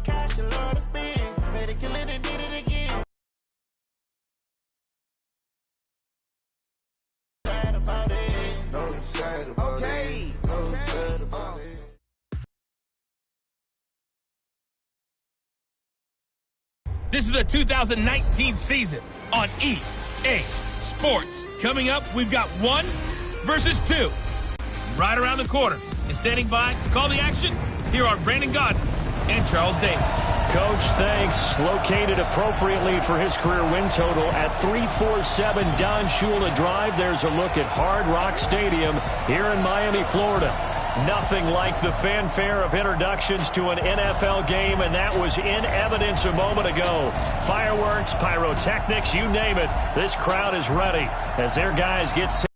cash, you love to spend. Better kill it and did it again. Sad about it. No, he's sad about it. No, he's sad about it. This is the 2019 season on EA Sports. Coming up, we've got 1 versus 2. Right around the corner. And standing by to call the action, here are Brandon Gaudin and Charles Davis. Coach, thanks. Located appropriately for his career win total at 347 Don Shula Drive. There's a look at Hard Rock Stadium here in Miami, Florida. Nothing like the fanfare of introductions to an NFL game, and that was in evidence a moment ago. Fireworks, pyrotechnics, you name it. This crowd is ready as their guys get set.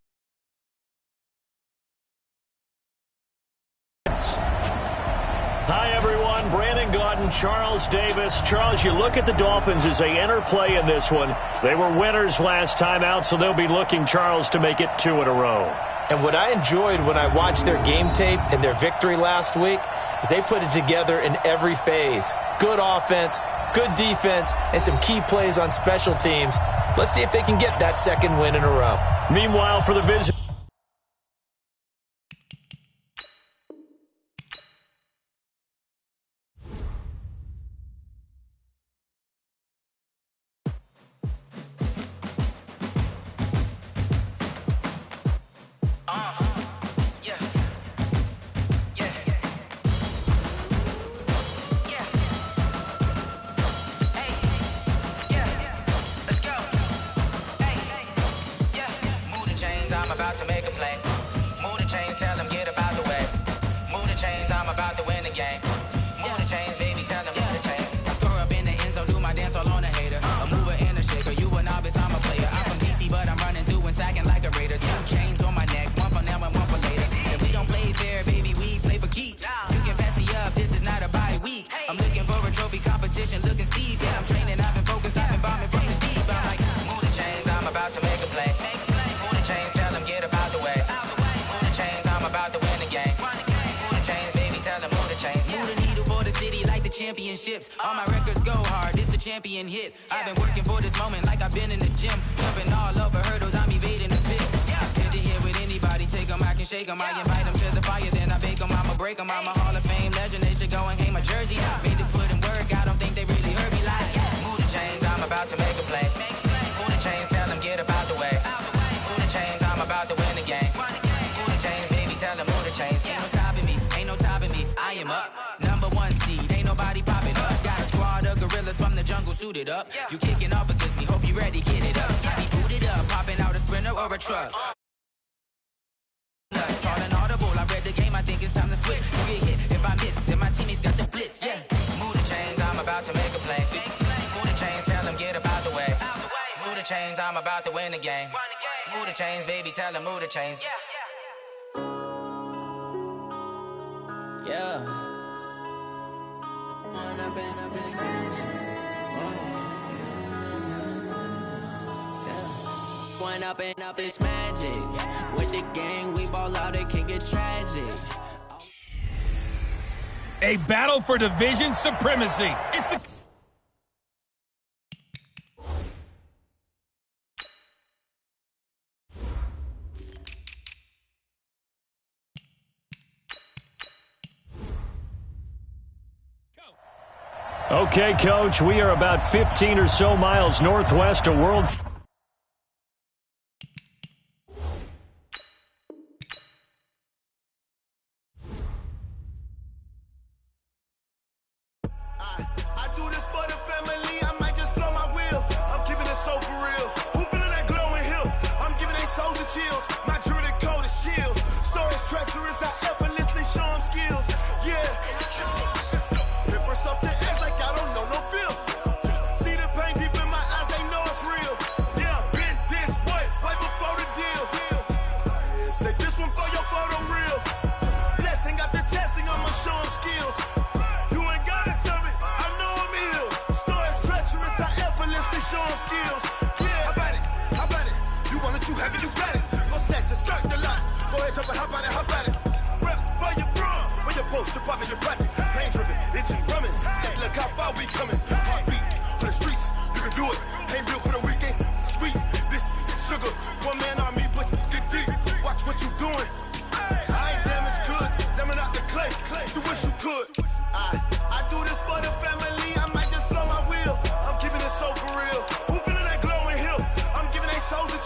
Hi, everyone. Brandon Gaudin, Charles Davis. Charles, you look at the Dolphins as they enter play in this one. They were winners last time out, so they'll be looking, Charles, to make it 2 in a row. And what I enjoyed when I watched their game tape and their victory last week is they put it together in every phase. Good offense, good defense, and some key plays on special teams. Let's see if they can get that 2nd win in a row. Meanwhile, for the visitors. I'm about to make a play. Move the chains, tell them get up out the way. Move the chains, I'm about to win the game. Move the chains, baby, tell them move the chains. I score up in the end zone, do my dance all on a hater. A mover and a shaker, you a novice, I'm a player. I'm from DC, but I'm running through and sacking like a raider. 2 chains on my neck, 1 for now and 1 for later. And we don't play fair, baby, we play for keeps. You can pass me up, this is not a bye week. I'm looking for a trophy competition, looking steep. Yeah, I'm training, I've been focused, I've been bombing from the deep. I'm like, move the chains, I'm about to make a play. Move the chains, tell them get up out the way. Move the chains, I'm about to win the game. Move the chains, baby, tell them move the chains. Move the needle for the city like the championships. All my records go hard, this a champion hit. I've been working for this moment like I've been in the gym. Jumping all over hurdles, I'm evading the pit. Hit to hit with anybody, take them, I can shake them. I invite them to the fire, then I bake them. I'ma break them, I'm a Hall of Fame legend. They should go and hang my jersey. Made to put in work, I don't think they really heard me like. Move the chains, I'm about to make a play. Move the chains, tell them get up out the way. Move the chains, I'm about to win the game. Move the chains, baby, tell them move the chains. Ain't no stopping me, ain't no topping me. I am up, number 1 seed, ain't nobody popping up. Got a squad of gorillas from the jungle suited up. You kicking off against me, hope you ready, get it up. I be booted up, popping out a Sprinter or a truck. Calling audible, I read the game, I think it's time to switch. You get hit if I miss, then my teammates got the blitz, yeah. Move the chains, I'm about to make a play. Move the chains, tell them get up out the way. Move the chains, I'm about to win the game. Move the chains, baby, tell them move the chains. Yeah. One up and up is magic. With the gang, we ball out, it can get tragic. A battle for division supremacy. It's the... Okay, Coach, we are about 15 or so miles northwest of World... I do this for the family, I might just blow my wheel. I'm keeping it so for real. Who feeling that glowing hill? I'm giving they soldier chills. My jewelry code is chill. Stories treacherous, I effortlessly show them skills. Yeah. Ripper stuff the edge like I don't know no feel. See the pain deep in my eyes, they know it's real. Yeah, been this way, way before the deal. Say this one for your photo real. Blessing after testing, I'ma show them skills. You ain't gotta tell me, I know I'm ill. Stories treacherous, I effortlessly show them skills. Yeah, how about it? How about it? You want it, you have it, you got it. Go snatch it, skirt the lot. Go ahead, jump it, how about it? How about it? Rep for your bro, for your post, your poppin', your projects. Pain driven, itching, drumming. Hey, look how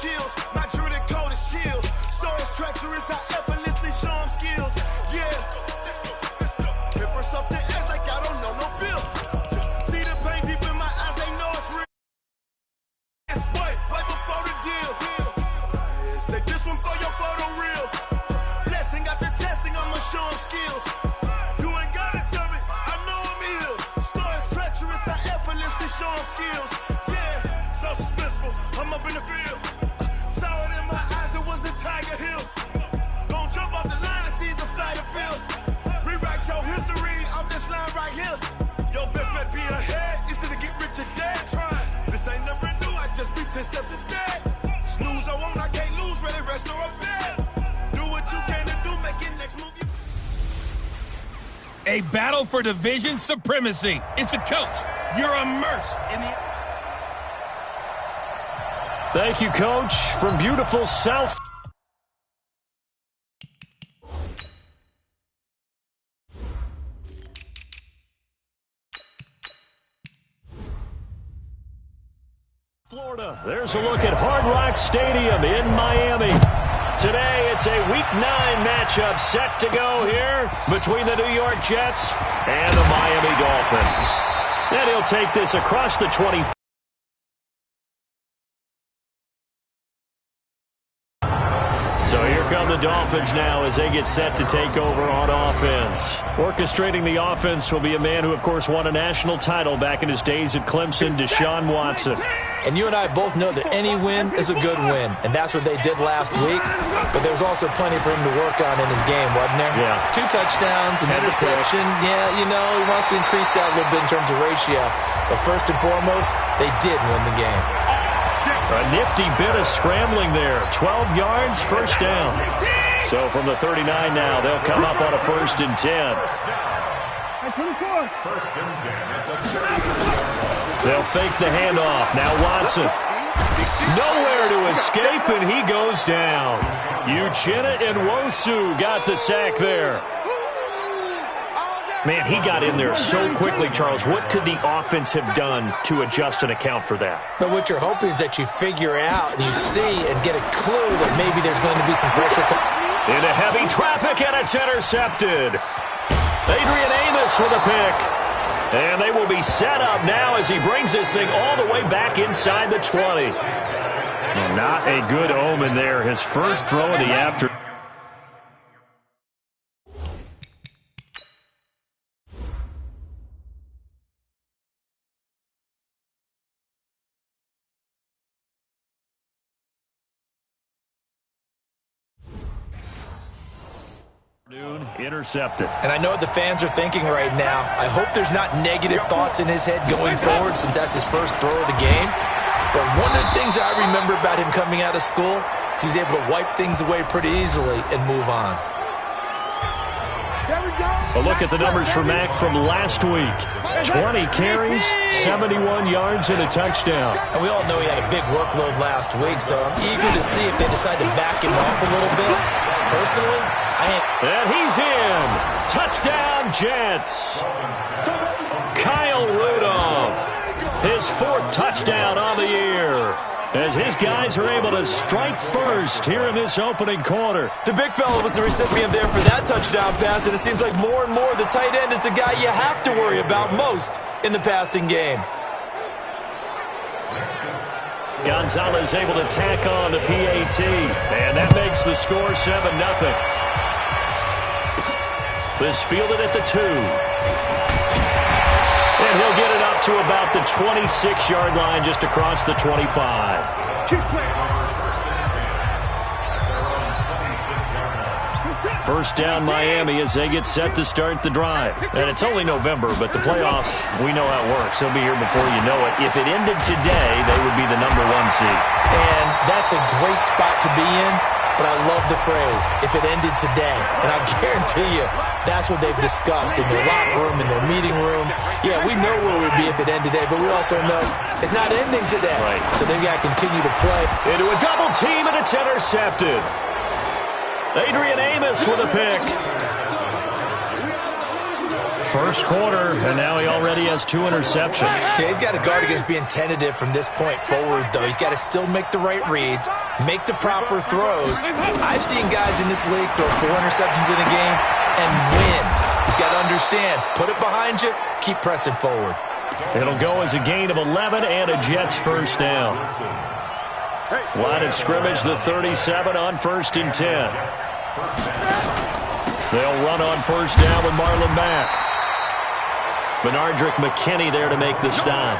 chills. My druid code is chill. Stories treacherous, I effortlessly show them skills. Yeah. Pepper stuff the edge like I don't know no bill. See the pain deep in my eyes, they know it's real. It's right before the deal. Say this one for your photo reel. Blessing after testing, I'ma show them skills. You ain't gotta tell me, I know I'm ill. Stories treacherous, I effortlessly show them skills. Yeah, so suspenseful, I'm up in the field. Saw it in my eyes, it was the Tiger Hill. Gon' jump off the line and see the flight of field. Rewrite your history off this line right here. Your best bet be ahead, easy to get rich or dead. Trying, this ain't never new, I just be 10 steps instead. Snooze I won't, I can't lose, ready, rest or up bed. Do what you can to do, make it next move. A battle for division supremacy. It's a coach. You're immersed in the... Thank you, Coach, from beautiful South. Florida. There's a look at Hard Rock Stadium in Miami. Today, it's a Week 9 matchup set to go here between the New York Jets and the Miami Dolphins. And he'll take this across the 20. So here come the Dolphins now as they get set to take over on offense. Orchestrating the offense will be a man who, of course, won a national title back in his days at Clemson, Deshaun Watson. And you and I both know that any win is a good win, and that's what they did last week. But there's also plenty for him to work on in his game, wasn't there? Yeah. 2 touchdowns, an interception. Yeah, you know, he wants to increase that a little bit in terms of ratio. But first and foremost, they did win the game. A nifty bit of scrambling there. 12 yards, first down. So from the 39 now, they'll come up on a 1st and 10. They'll fake the handoff. Now Watson. Nowhere to escape, and he goes down. Uchenna Nwosu got the sack there. Man, he got in there so quickly, Charles. What could the offense have done to adjust and account for that? But what you're hoping is that you figure out and you see and get a clue that maybe there's going to be some pressure. Into heavy traffic, and it's intercepted. Adrian Amos with a pick. And they will be set up now as he brings this thing all the way back inside the 20. Not a good omen there. His first throw of the afternoon. Intercepted. And I know what the fans are thinking right now. I hope there's not negative thoughts in his head going forward since that's his first throw of the game. But one of the things I remember about him coming out of school is he's able to wipe things away pretty easily and move on. A look at the numbers for Mac from last week. 20 carries, 71 yards, and a touchdown. And we all know he had a big workload last week, so I'm eager to see if they decide to back him off a little bit. Personally, and he's in. Touchdown, Jets. Kyle Rudolph, his 4th touchdown on the year, as his guys are able to strike first here in this opening quarter. The big fella was the recipient there for that touchdown pass, and it seems like more and more the tight end is the guy you have to worry about most in the passing game. Gonzalez able to tack on the PAT, and that makes the score 7-0. This fielded at the 2. And he'll get it up to about the 26-yard line, just across the 25. First down Miami as they get set to start the drive. And it's only November, but the playoffs, we know how it works. They'll be here before you know it. If it ended today, they would be the #1 seed. And that's a great spot to be in, but I love the phrase, if it ended today. And I guarantee you, that's what they've discussed in their locker room, in their meeting rooms. Yeah, we know where we'd be if it ended today, but we also know it's not ending today. Right. So they've got to continue to play. Into a double team, and it's intercepted. Adrian Amos with a pick. First quarter, and now he already has 2 interceptions. Okay, he's got to guard against being tentative from this point forward, though. He's got to still make the right reads, make the proper throws. I've seen guys in this league throw 4 interceptions in a game and win. He's got to understand, put it behind you, keep pressing forward. It'll go as a gain of 11 and a Jets first down. Line of scrimmage, the 37 on 1st and 10. They'll run on first down with Marlon Mack. Benardrick McKinney there to make the stop.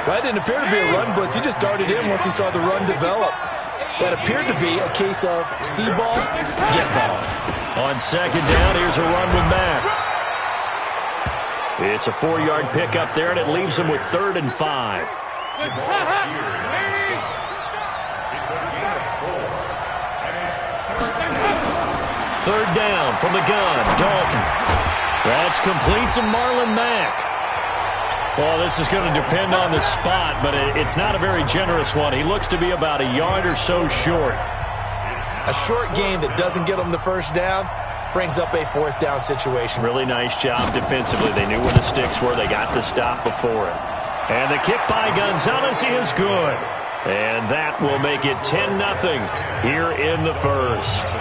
That didn't appear to be a run blitz. He just started in once he saw the run develop. That appeared to be a case of see ball, get ball. On second down, here's a run with Mack. It's a 4-yard pickup there, and it leaves him with 3rd and 5. Third down from the gun, Dalton. That's complete to Marlon Mack. Well, this is going to depend on the spot, but it's not a very generous one. He looks to be about a yard or so short. A short game that doesn't get him the first down brings up a 4th down situation. Really nice job defensively. They knew where the sticks were. They got the stop before it. And the kick by Gonzalez is good. And that will make it 10-0 here in the first.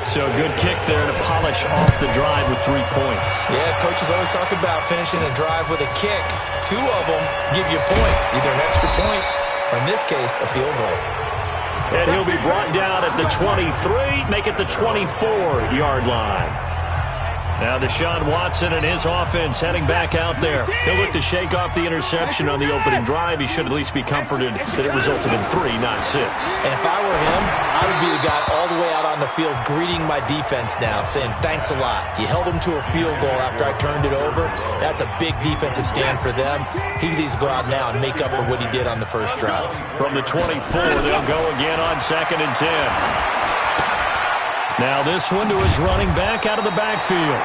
So a good kick there to polish off the drive with 3 points. Yeah, coaches always talk about finishing a drive with a kick. 2 of them give you points, either an extra point or, in this case, a field goal. And he'll be brought down at the 23, make it the 24-yard line. Now Deshaun Watson and his offense heading back out there. He'll look to shake off the interception on the opening drive. He should at least be comforted that it resulted in 3, not 6. And if I were him, I would be the guy all the way out on the field greeting my defense now, saying thanks a lot. You held them to a field goal after I turned it over. That's a big defensive stand for them. He needs to go out now and make up for what he did on the first drive. From the 24, they'll go again on 2nd and 10. Now this one to his running back out of the backfield.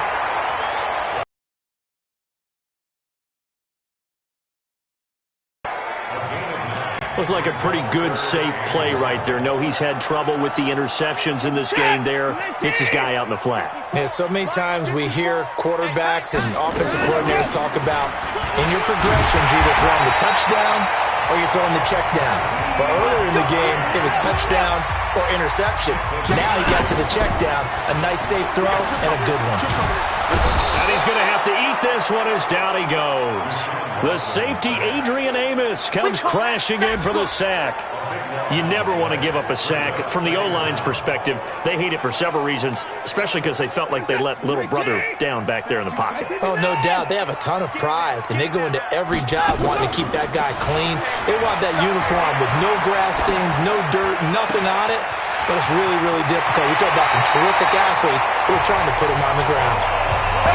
Looked like a pretty good, safe play right there. No, he's had trouble with the interceptions in this game there. Hits his guy out in the flat. Yeah, so many times we hear quarterbacks and offensive coordinators talk about in your progressions, you're either throwing the touchdown or you're throwing the check down. But earlier in the game, it was touchdown or interception. Now he got to the check down, a nice safe throw, and a good one. And he's going to have to eat this one as down he goes. The safety, Adrian Amos, comes crashing in for the sack. You never want to give up a sack. From the O-line's perspective, they hate it for several reasons, especially because they felt like they let little brother down back there in the pocket. Oh, no doubt. They have a ton of pride, and they go into every job wanting to keep that guy clean. They want that uniform with no grass stains, no dirt, nothing on it. But it's really, really difficult. We talk about some terrific athletes who are trying to put him on the ground.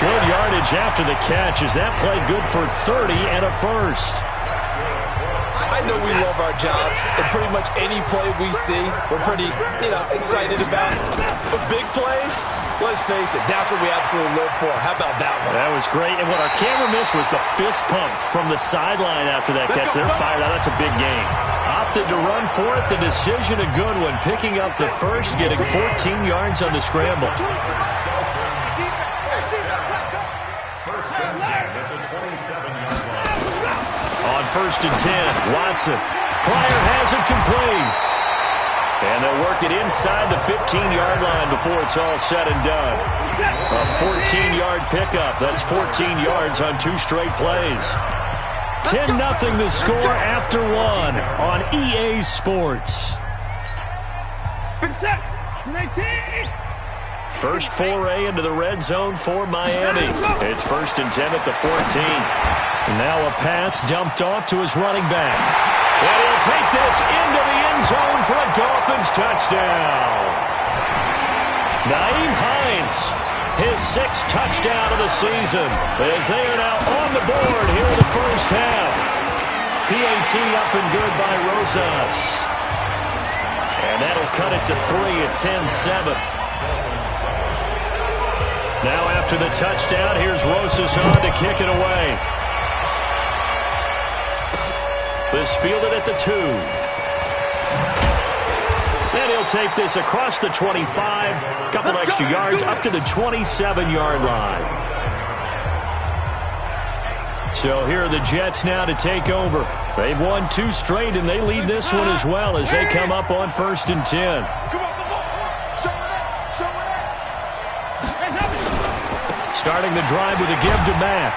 Good yardage after the catch. Is that play good for 30 and a first? I know we love our jobs, and pretty much any play we see, we're pretty, excited about. But big plays, let's face it, that's what we absolutely live for. How about that one? That was great. And what our camera missed was the fist pump from the sideline after that catch. They're fired out. That's a big game. Opted to run for it. The decision a good one. Picking up the first, getting 14 yards on the scramble. On 1st and 10, Watson. Pryor has it complete. And they'll work it inside the 15-yard line before it's all said and done. A 14-yard pickup. That's 14 yards on 2 straight plays. 10-0 the score after 1 on EA Sports. First foray into the red zone for Miami. It's 1st and 10 at the 14. Now a pass dumped off to his running back. And he'll take this into the end zone for a Dolphins touchdown. Nyheim Hines, his 6th touchdown of the season, as they are now on the board here in the first half. PAT up and good by Rosas. And that'll cut it to 3 at 10-7. Now after the touchdown, here's Rosas on to kick it away. This fielded at the 2. And he'll take this across the 25. Couple extra yards up to the 27-yard line. So here are the Jets now to take over. They've won 2 straight, and they lead this one as well as they come up on 1st and 10. Starting the drive with a give to Mack.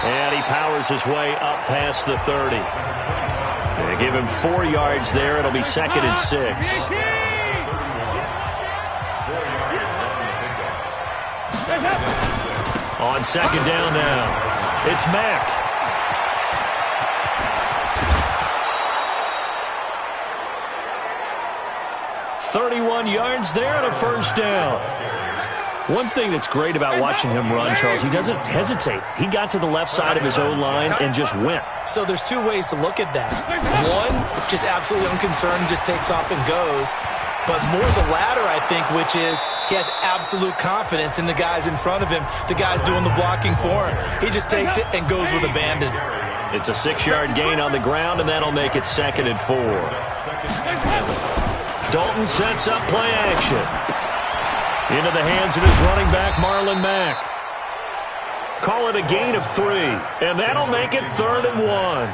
And he powers his way up past the 30. They give him 4 yards there. It'll be 2nd and 6. On 2nd down now, it's Mack. "31 yards there and a 1st down." One thing that's great about watching him run, Charles, he doesn't hesitate. He got to the left side of his own line and just went. So there's 2 ways to look at that. One, just absolutely unconcerned, just takes off and goes. But more the latter, I think, which is he has absolute confidence in the guys in front of him, the guys doing the blocking for him. He just takes it and goes with abandon. It's a 6-yard gain on the ground, and that'll make it 2nd and 4. Dalton sets up play action. Into the hands of his running back, Marlon Mack. Call it a gain of 3, and that'll make it 3rd and 1.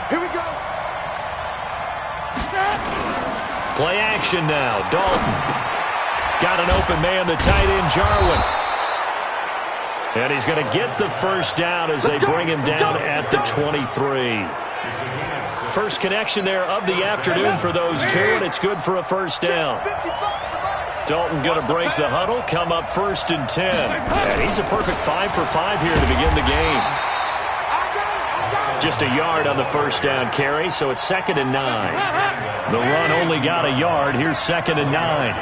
Here we go. Play action now. Dalton. Got an open man, the tight end, Jarwin. And he's going to get the 1st down as they bring him down at the 23. First connection there of the afternoon for those 2, and it's good for a 1st down. Dalton going to break the huddle, come up 1st and 10. And he's a perfect 5 for 5 here to begin the game. Just a yard on the 1st down carry, so it's 2nd and 9. The run only got a yard. Here's 2nd and 9.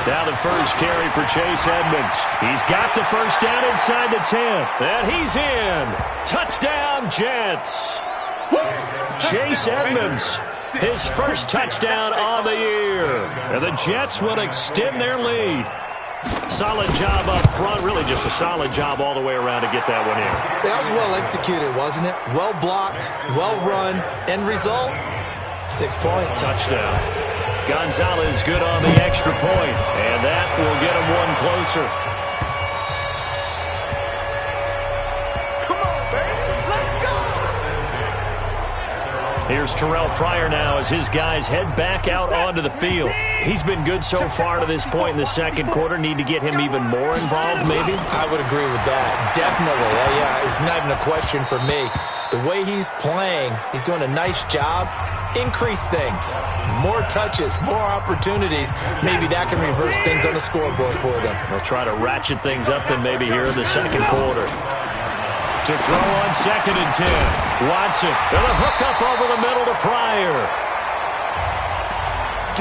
Now the first carry for Chase Edmonds. He's got the 1st down inside the 10. And he's in. Touchdown, Jets. Chase Edmonds, his 1st touchdown on the year. And the Jets will extend their lead. Solid job up front. Really just a solid job all the way around to get that one in. That was well executed, wasn't it? Well blocked, well run. End result, 6 points. Touchdown. Gonzalez good on the extra point, and that will get him one closer. Come on, baby. Let's go. Here's Terrell Pryor now as his guys head back out onto the field. He's been good so far to this point in the 2nd quarter. Need to get him even more involved, maybe? I would agree with that. Definitely. Yeah, it's not even a question for me. The way he's playing, he's doing a nice job. Increase things. More touches, more opportunities. Maybe that can reverse things on the scoreboard for them. They'll try to ratchet things up then maybe here in the 2nd quarter. To throw on 2nd and 10. Watson with a hook up over the middle to Pryor.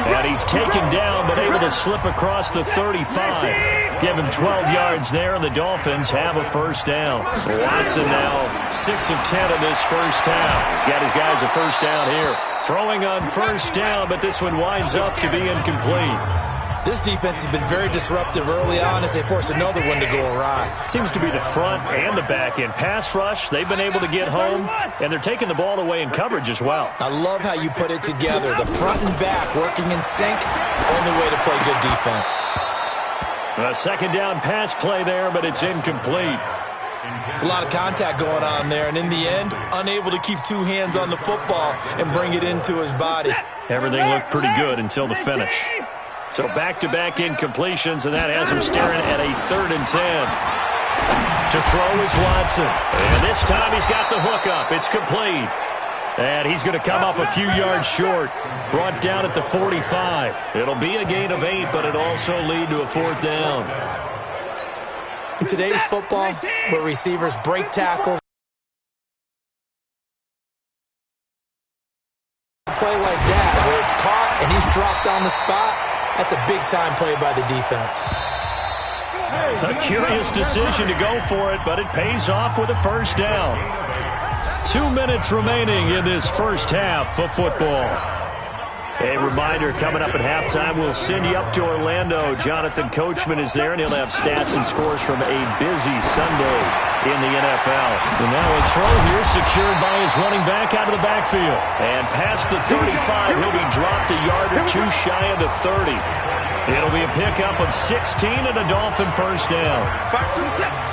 And he's taken down but able to slip across the 35. Give him 12 yards there, and the Dolphins have a 1st down. Watson now 6 of 10 in this 1st half. He's got his guys a 1st down here. Throwing on 1st down, but this one winds up to be incomplete. This defense has been very disruptive early on as they force another one to go awry. Seems to be the front and the back end. Pass rush, they've been able to get home, and they're taking the ball away in coverage as well. I love how you put it together. The front and back working in sync, only way to play good defense. A 2nd down pass play there, but it's incomplete. It's a lot of contact going on there, and in the end, unable to keep 2 hands on the football and bring it into his body. Everything looked pretty good until the finish. So back-to-back incompletions, and that has him staring at a 3rd and 10. To throw is Watson. And this time he's got the hook up. It's complete. And he's going to come up a few yards short. Brought down at the 45. It'll be a gain of 8, but it'll also lead to a 4th down. In today's football, where receivers break tackles, play like that, where it's caught and he's dropped on the spot, that's a big-time play by the defense. A curious decision to go for it, but it pays off with a 1st down. 2 minutes remaining in this 1st half of football. A reminder, coming up at halftime, we'll send you up to Orlando. Jonathan Coachman is there, and he'll have stats and scores from a busy Sunday in the NFL. And now a throw here secured by his running back out of the backfield. And past the 35, he'll be dropped a yard or two shy of the 30. It'll be a pickup of 16 and a Dolphin first down.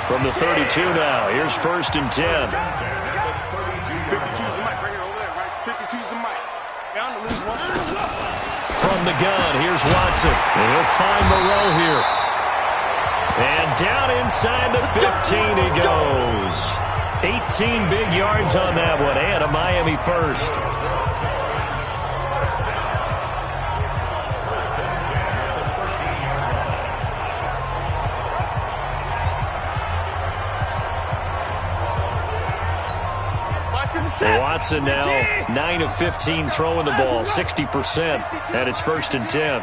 From the 32 now, here's 1st and 10. 52's the mic right here, over there, right? 52's the mic. From the gun, here's Watson. And he'll find Moreau here. And down inside the 15 he goes. 18 big yards on that one, and a Miami first. Watson now 9 of 15 throwing the ball, 60%, and it's 1st and 10.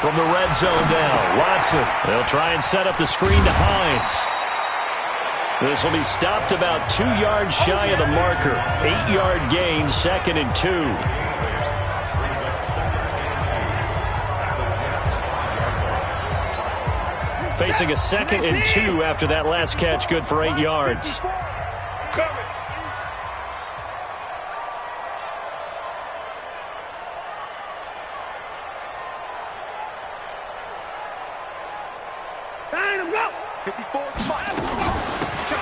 From the red zone now, Watson. They'll try and set up the screen to Hines. This will be stopped about 2 yards shy of the marker. 8-yard gain, 2nd and 2. Facing a 2nd and 2 after that last catch, good for 8 yards.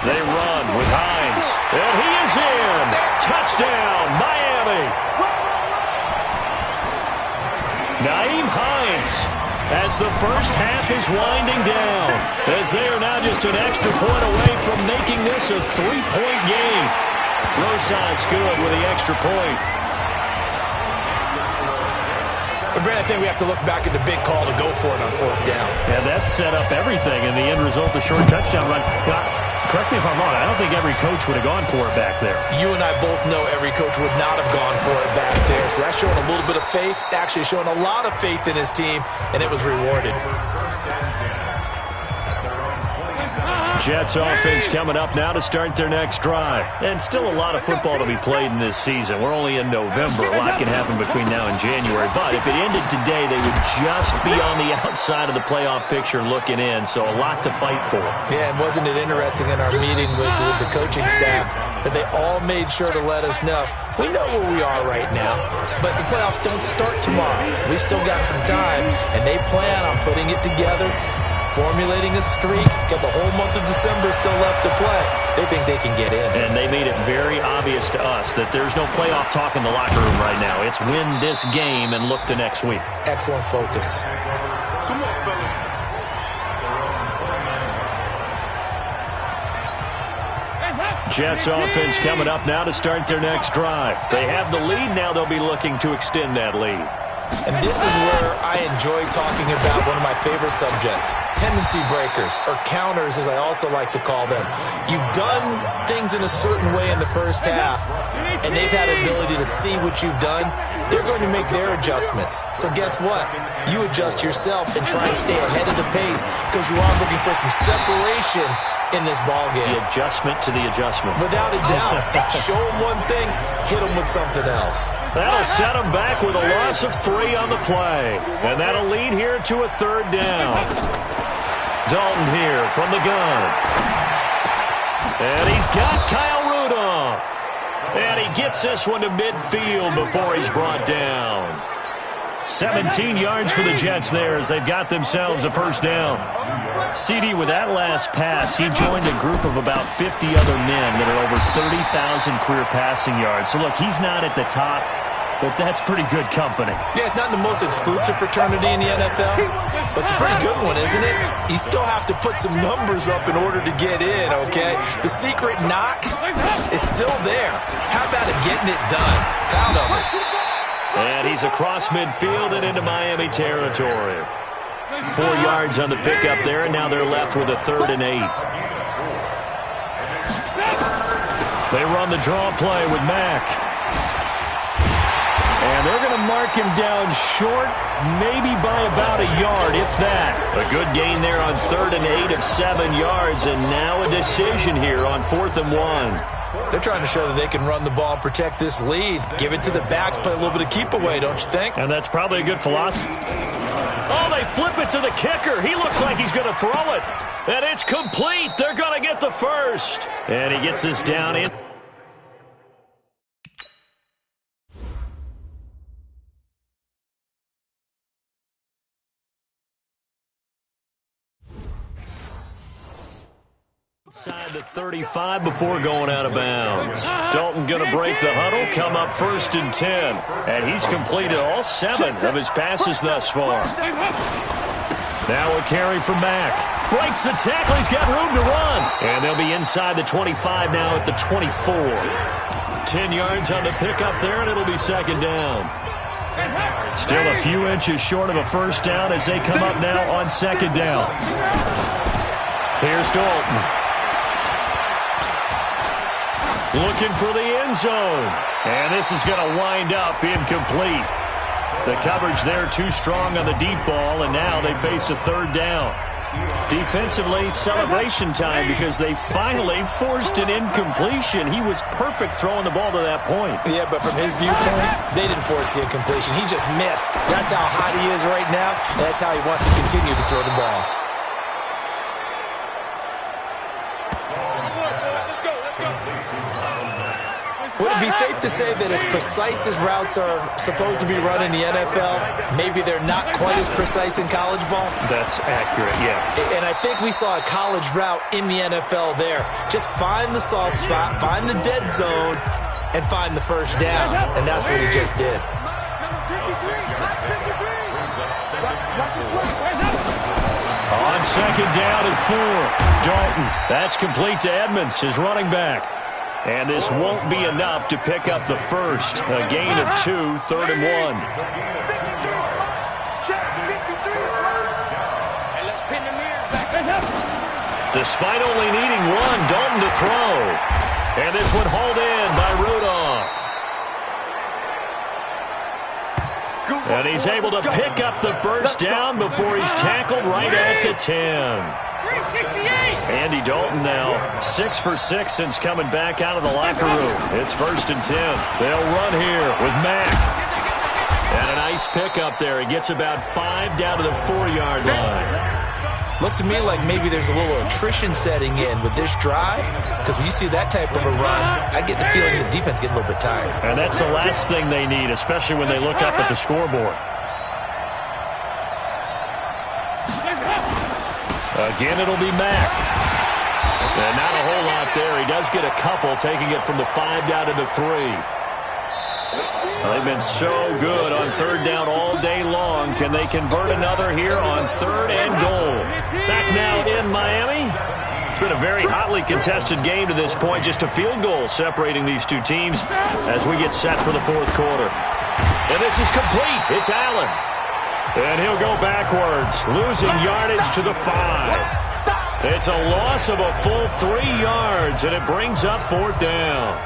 They run with Hines, and he is in. Touchdown, Miami. Naeem Hines, as the first half is winding down, as they are now just an extra point away from making this a 3-point game. Rosas good with the extra point. Brad, I think we have to look back at the big call to go for it on 4th down. Yeah, that set up everything, and the end result, the short touchdown run. Correct me if I'm wrong, I don't think every coach would have gone for it back there. You and I both know every coach would not have gone for it back there. So that's showing a little bit of faith, actually showing a lot of faith in his team, and it was rewarded. Jets offense coming up now to start their next drive. And still a lot of football to be played in this season. We're only in November. A lot can happen between now and January. But if it ended today, they would just be on the outside of the playoff picture looking in. So a lot to fight for. Yeah, and wasn't it interesting in our meeting with the coaching staff that they all made sure to let us know, we know where we are right now, but the playoffs don't start tomorrow. We still got some time, and they plan on putting it together, formulating a streak, got the whole month of December still left to play. They think they can get in. And they made it very obvious to us that there's no playoff talk in the locker room right now. It's win this game and look to next week. Excellent focus. Come on, fellas. Jets offense coming up now to start their next drive. They have the lead now. They'll be looking to extend that lead. And this is where I enjoy talking about one of my favorite subjects, tendency breakers, or counters as I also like to call them. You've done things in a certain way in the first half, and they've had an ability to see what you've done. They're going to make their adjustments. So guess what? You adjust yourself and try and stay ahead of the pace because you are looking for some separation in this ball game. The adjustment to the adjustment. Without a doubt. Show them one thing, hit them with something else. That'll set them back with a loss of 3 on the play. And that'll lead here to a 3rd down. Dalton here from the gun. And he's got Kyle Rudolph. And he gets this one to midfield before he's brought down. 17 yards for the Jets there as they've got themselves a 1st down. CD, with that last pass, he joined a group of about 50 other men that are over 30,000 career passing yards. So, look, he's not at the top, but that's pretty good company. Yeah, it's not the most exclusive fraternity in the NFL, but it's a pretty good one, isn't it? You still have to put some numbers up in order to get in, okay? The secret knock is still there. How about it getting it done? Proud of it. And he's across midfield and into Miami territory. 4 yards on the pickup there, and now they're left with a 3rd and 8. They run the draw play with Mack. And they're going to mark him down short, maybe by about a yard, if that. A good gain there on 3rd and 8 of 7 yards, and now a decision here on 4th and 1. They're trying to show that they can run the ball and protect this lead. Give it to the backs, play a little bit of keep away, don't you think? And that's probably a good philosophy. Oh, they flip it to the kicker. He looks like he's going to throw it. And it's complete. They're going to get the first. And he gets this down in. Inside the 35 before going out of bounds. Dalton going to break the huddle, come up 1st and 10. And he's completed all 7 of his passes thus far. Now a carry for Mack. Breaks the tackle. He's got room to run. And they'll be inside the 25 now at the 24. 10 yards on the pickup there, and it'll be 2nd down. Still a few inches short of a first down as they come up now on 2nd down. Here's Dalton. Looking for the end zone. And this is going to wind up incomplete. The coverage there too strong on the deep ball, and now they face a 3rd down. Defensively, celebration time because they finally forced an incompletion. He was perfect throwing the ball to that point. Yeah, but from his viewpoint, they didn't force the incompletion. He just missed. That's how hot he is right now, and that's how he wants to continue to throw the ball. Would it be safe to say that as precise as routes are supposed to be run in the NFL, maybe they're not quite as precise in college ball? That's accurate, yeah. And I think we saw a college route in the NFL there. Just find the soft spot, find the dead zone, and find the first down. And that's what he just did. On 2nd down and 4, Dalton. That's complete to Edmonds, his running back. And this won't be enough to pick up the first. A gain of 2, 3rd and 1. Despite only needing 1, Dalton to throw. And this one hauled in by Rudolph. And he's able to pick up the first down before he's tackled right at the 10. Andy Dalton now 6 for 6 since coming back out of the locker room. It's 1st and 10. They'll run here with Mack. And a nice pickup there. He gets about 5 down to the 4-yard line. Looks to me like maybe there's a little attrition setting in with this drive, because when you see that type of a run, I get the feeling the defense getting a little bit tired. And that's the last thing they need, especially when they look up at the scoreboard. Again, it'll be Mack. And not a whole lot there. He does get a couple, taking it from the 5 down to the 3. They've been so good on 3rd down all day long. Can they convert another here on 3rd and goal? Back now in Miami. It's been a very hotly contested game to this point. Just a field goal separating these two teams as we get set for the 4th quarter. And this is complete. It's Allen. And he'll go backwards, losing yardage to the 5. It's a loss of a full 3 yards, and it brings up 4th down.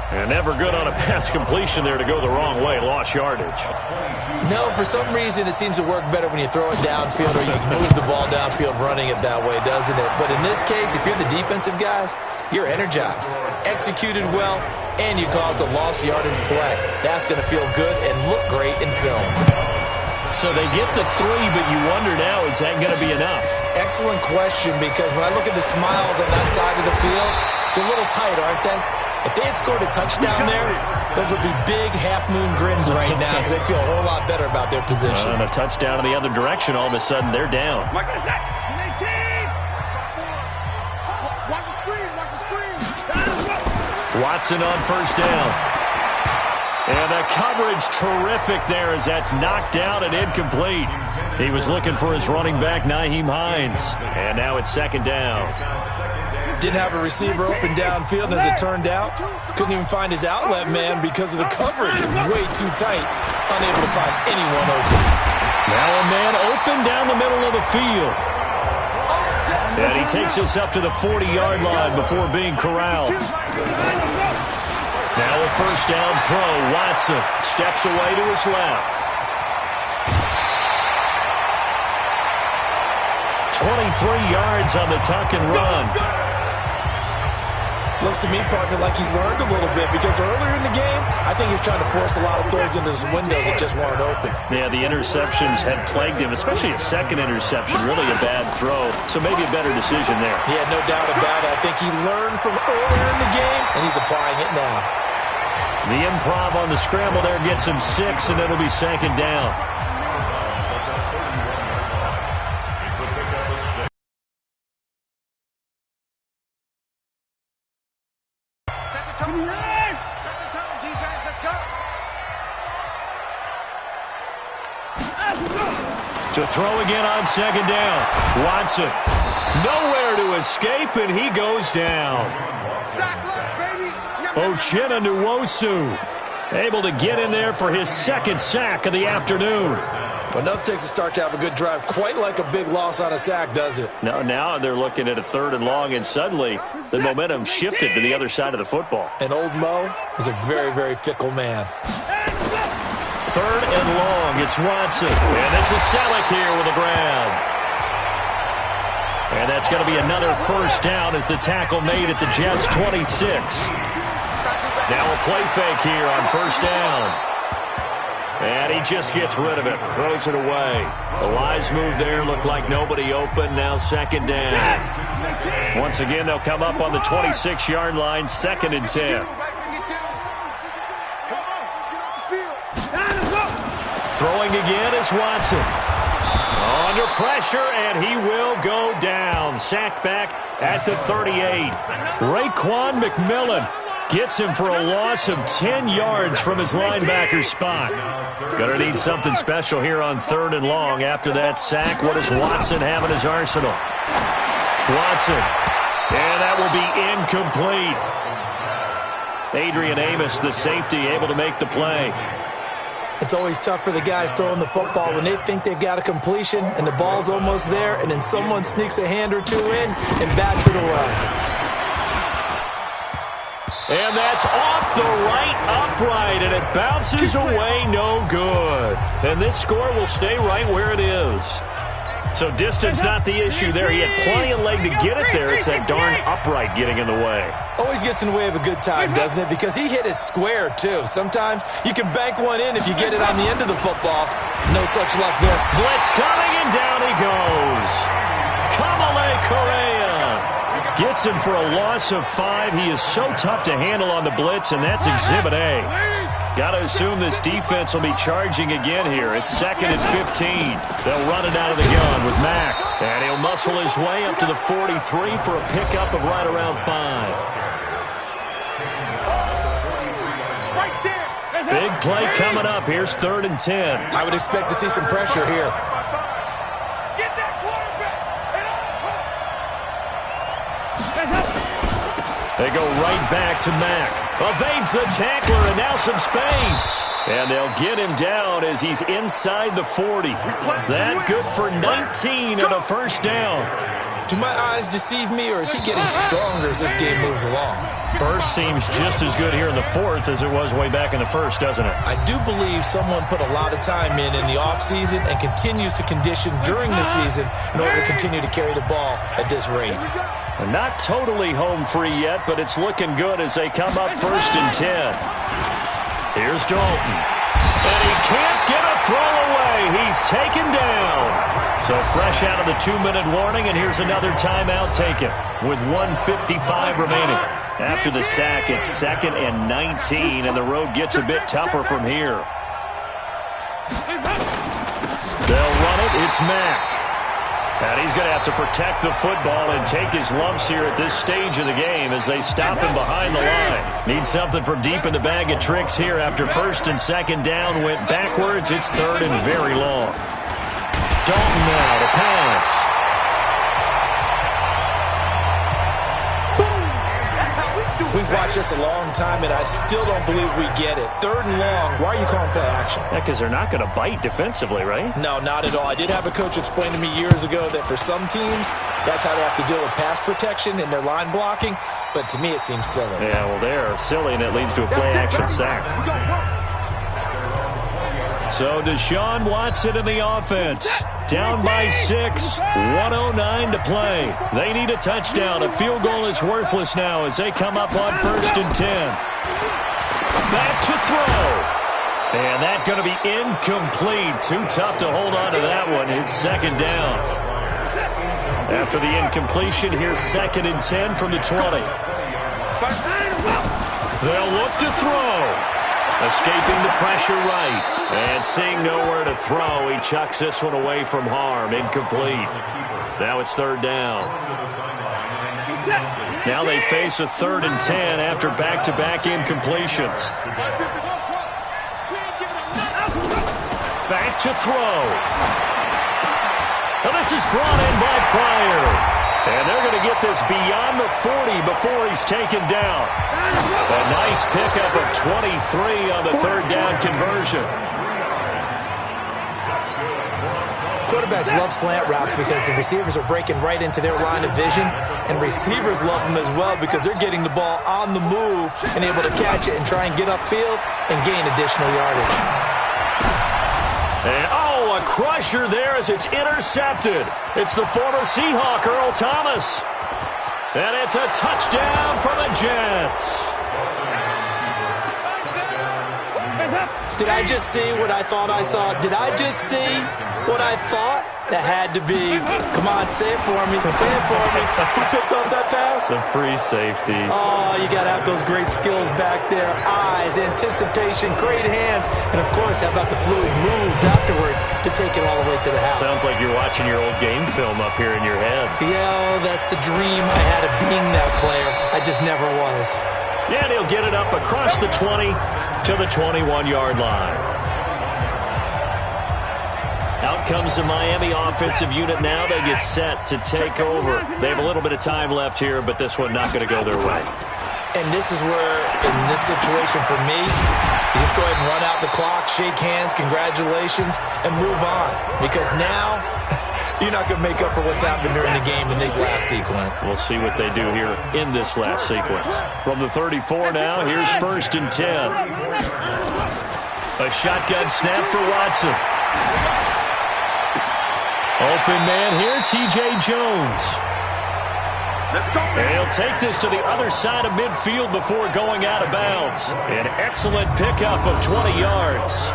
And never good on a pass completion there to go the wrong way, lost yardage. No, for some reason it seems to work better when you throw it downfield or you can move the ball downfield running it that way, doesn't it? But in this case, if you're the defensive guys, you're energized, executed well, and you caused a lost yardage play. That's going to feel good and look great in film. So they get the 3, but you wonder now, is that going to be enough? Excellent question, because when I look at the smiles on that side of the field, they're a little tight, aren't they? If they had scored a touchdown there, those would be big half-moon grins right now because they feel a whole lot better about their position. And a touchdown in the other direction, all of a sudden they're down. Watch the screen. Watson on 1st down. And the coverage terrific there as that's knocked down and incomplete. He was looking for his running back, Nyheim Hines. And now it's 2nd down. Didn't have a receiver open downfield, and as it turned out, couldn't even find his outlet man because of the coverage. It was way too tight, unable to find anyone open. Now a man open down the middle of the field. And he takes us up to the 40-yard line before being corralled. Now a 1st down throw. Watson steps away to his left. 23 yards on the tuck and run. Looks to me, partner, like he's learned a little bit because earlier in the game, I think he was trying to force a lot of throws into some windows that just weren't open. Yeah, the interceptions had plagued him, especially a second interception, really a bad throw. So maybe a better decision there. Yeah, no doubt about it. I think he learned from earlier in the game, and he's applying it now. The improv on the scramble there gets him 6, and it'll be second down. To throw again on second down. Watson, nowhere to escape, and he goes down. Uchenna Nwosu able to get in there for his second sack of the afternoon. Well, enough takes a start to have a good drive. Quite like a big loss on a sack, does it? No, now they're looking at a 3rd and long, and suddenly the momentum shifted to the other side of the football. And old Mo is a very, very fickle man. 3rd and long, it's Watson. And this is Selleck here with a grab. And that's going to be another first down as the tackle made at the Jets' 26. Now a play fake here on first down. And he just gets rid of it, throws it away. The wise move there, looked like nobody open, now second down. Once again, they'll come up on the 26-yard line, 2nd and 10. Throwing again is Watson. Under pressure, and he will go down. Sacked back at the 38. Raekwon McMillan gets him for a loss of 10 yards from his linebacker spot. Gonna need something special here on 3rd and long. After that sack, what does Watson have in his arsenal? Watson. And that will be incomplete. Adrian Amos, the safety, able to make the play. It's always tough for the guys throwing the football when they think they've got a completion and the ball's almost there, and then someone sneaks a hand or two in and bats it away. And that's off the right upright, and it bounces away, no good. And this score will stay right where it is. So distance not the issue there. He had plenty of leg to get it there. It's that darn upright getting in the way. Always gets in the way of a good time, doesn't it? Because he hit it square, too. Sometimes you can bank one in if you get it on the end of the football. No such luck there. Blitz coming, and down he goes. Kamale Correa gets him for a loss of 5. He is so tough to handle on the blitz, and that's Exhibit A. Got to assume this defense will be charging again here. It's 2nd and 15. They'll run it out of the gun with Mack. And he'll muscle his way up to the 43 for a pickup of right around 5. Big play coming up. Here's 3rd and 10. I would expect to see some pressure here. They go right back to Mack. Evades the tackler, and now some space. And they'll get him down as he's inside the 40. That good for 19 and a first down. Do my eyes deceive me, or is he getting stronger as this game moves along? Burst seems just as good here in the 4th as it was way back in the 1st, doesn't it? I do believe someone put a lot of time in the offseason and continues to condition during the season in order to continue to carry the ball at this rate. Not totally home free yet, but it's looking good as they come up 1st and 10. Here's Dalton. And he can't get a throw away. He's taken down. So fresh out of the 2-minute warning, and here's another timeout taken with 1:55 remaining. After the sack, it's 2nd and 19, and the road gets a bit tougher from here. They'll run it. It's Mack. And he's going to have to protect the football and take his lumps here at this stage of the game as they stop him behind the line. Need something from deep in the bag of tricks here after 1st and 2nd down. Went backwards. It's 3rd and very long. Dalton now to pass. We've watched this a long time, and I still don't believe we get it. 3rd and long. Why are you calling play action? Yeah, because they're not going to bite defensively, right? No, not at all. I did have a coach explain to me years ago that for some teams, that's how they have to deal with pass protection and their line blocking. But to me, it seems silly. Yeah, well, they're silly, and it leads to a play action sack. So Deshaun Watson in the offense. down by 6, 1:09 to play. They need a touchdown. A field goal is worthless now as they come up on 1st and 10. Back to throw. And that's going to be incomplete. Too tough to hold on to that one. It's 2nd down. After the incompletion, here's 2nd and 10 from the 20. They'll look to throw. Escaping the pressure right. And seeing nowhere to throw, he chucks this one away from harm. Incomplete. Now it's 3rd down. Now they face a 3rd and 10 after back-to-back incompletions. Back to throw. Well, this is brought in by Pryor. And they're going to get this beyond the 40 before he's taken down. A nice pickup of 23 on the 3rd down conversion. Quarterbacks love slant routes because the receivers are breaking right into their line of vision, and receivers love them as well because they're getting the ball on the move and able to catch it and try and get upfield and gain additional yardage. And a crusher there as it's intercepted. It's the former Seahawk, Earl Thomas. And it's a touchdown for the Jets. Did I just see what I thought I saw? Did I just see what I thought? That had to be. Come on, say it for me. Say it for me. Who picked up that pass? The free safety. Oh, you got to have those great skills back there. Eyes, anticipation, great hands. And, of course, how about the fluid moves afterwards to take it all the way to the house? Sounds like you're watching your old game film up here in your head. Yeah, that's the dream I had of being that player. I just never was. Yeah, and he'll get it up across the 20 to the 21-yard line. Out comes the Miami offensive unit now. They get set to take over. They have a little bit of time left here, but this one not going to go their way. And this is where, in this situation for me, you just go ahead and run out the clock, shake hands, congratulations, and move on. Because now, you're not going to make up for what's happened during the game in this last sequence. We'll see what they do here in this last sequence. From the 34 now, here's 1st and 10. A shotgun snap for Watson. Open man here, T.J. Jones. And he'll take this to the other side of midfield before going out of bounds. An excellent pickup of 20 yards.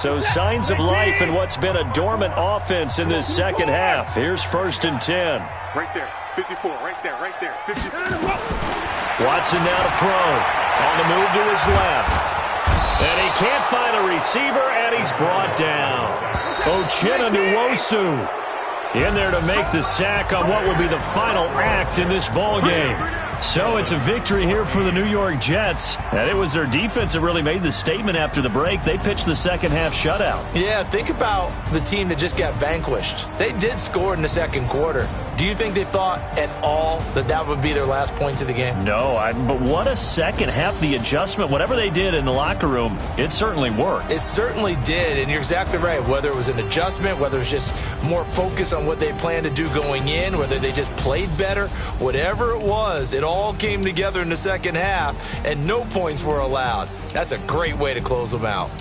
So signs of life in what's been a dormant offense in this second half. Here's 1st and 10. Right there, 54, right there, 54. Watson now to throw. On the move to his left. And he can't find a receiver, and he's brought down. Uchenna Nwosu in there to make the sack on what will be the final act in this ball game. So it's a victory here for the New York Jets. And it was their defense that really made the statement after the break. They pitched the second half shutout. Yeah, think about the team that just got vanquished. They did score in the second quarter. Do you think they thought at all that that would be their last points of the game? No, but what a second half. The adjustment, whatever they did in the locker room, it certainly worked. It certainly did, and you're exactly right. Whether it was an adjustment, whether it was just more focus on what they planned to do going in, whether they just played better, whatever it was, it all came together in the second half, and no points were allowed. That's a great way to close them out.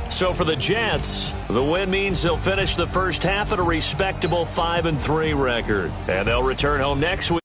So for the Jets, the win means they'll finish the first half at a respectable 5-3 record. And they'll return home next week.